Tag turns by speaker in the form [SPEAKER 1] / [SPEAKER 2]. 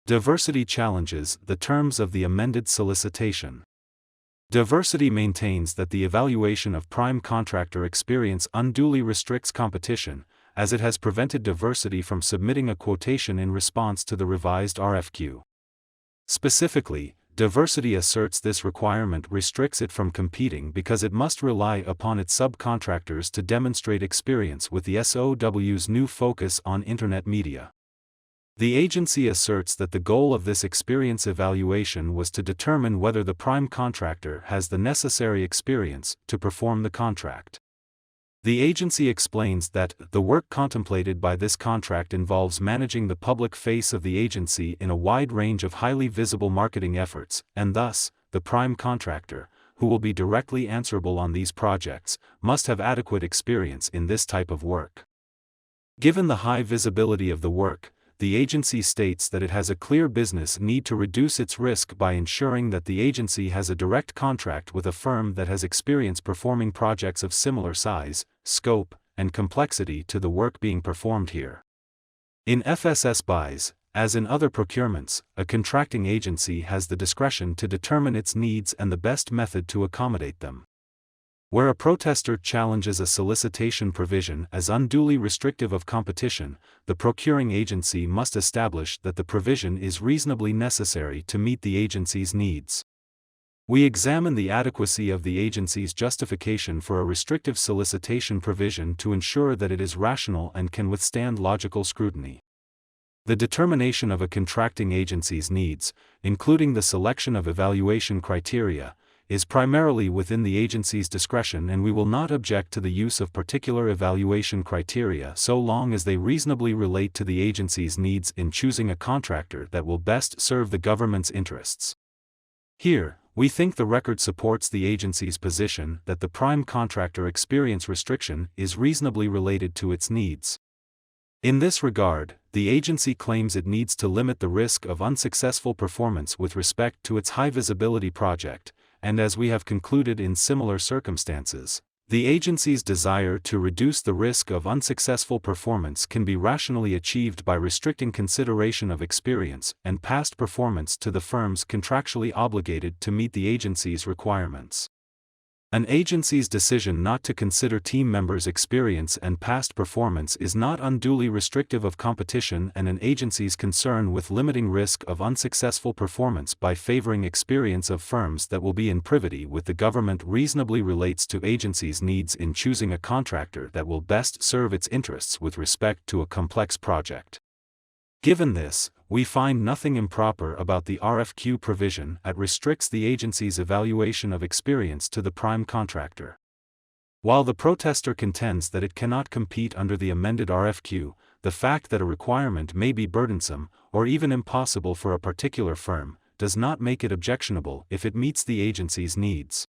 [SPEAKER 1] Diversity challenges the terms of the amended solicitation. Diversity maintains that the evaluation of prime contractor experience unduly restricts competition, as it has prevented diversity from submitting a quotation in response to the revised RFQ. Specifically, diversity asserts this requirement restricts it from competing because it must rely upon its subcontractors to demonstrate experience with the SOW's new focus on Internet media. The agency asserts that the goal of this experience evaluation was to determine whether the prime contractor has the necessary experience to perform the contract. The agency explains that the work contemplated by this contract involves managing the public face of the agency in a wide range of highly visible marketing efforts, and thus, the prime contractor, who will be directly answerable on these projects, must have adequate experience in this type of work. Given the high visibility of the work, the agency states that it has a clear business need to reduce its risk by ensuring that the agency has a direct contract with a firm that has experience performing projects of similar size, scope, and complexity to the work being performed here. In FSS buys, as in other procurements, a contracting agency has the discretion to determine its needs and the best method to accommodate them. Where a protester challenges a solicitation provision as unduly restrictive of competition, the procuring agency must establish that the provision is reasonably necessary to meet the agency's needs. We examine the adequacy of the agency's justification for a restrictive solicitation provision to ensure that it is rational and can withstand logical scrutiny. The determination of a contracting agency's needs, including the selection of evaluation criteria, is primarily within the agency's discretion, and we will not object to the use of particular evaluation criteria so long as they reasonably relate to the agency's needs in choosing a contractor that will best serve the government's interests. Here, we think the record supports the agency's position that the prime contractor experience restriction is reasonably related to its needs. In this regard, the agency claims it needs to limit the risk of unsuccessful performance with respect to its high-visibility project, and as we have concluded in similar circumstances, the agency's desire to reduce the risk of unsuccessful performance can be rationally achieved by restricting consideration of experience and past performance to the firms contractually obligated to meet the agency's requirements. An agency's decision not to consider team members' experience and past performance is not unduly restrictive of competition, and an agency's concern with limiting risk of unsuccessful performance by favoring experience of firms that will be in privity with the government reasonably relates to agency's needs in choosing a contractor that will best serve its interests with respect to a complex project. Given this, we find nothing improper about the RFQ provision that restricts the agency's evaluation of experience to the prime contractor. While the protester contends that it cannot compete under the amended RFQ, the fact that a requirement may be burdensome, or even impossible for a particular firm, does not make it objectionable if it meets the agency's needs.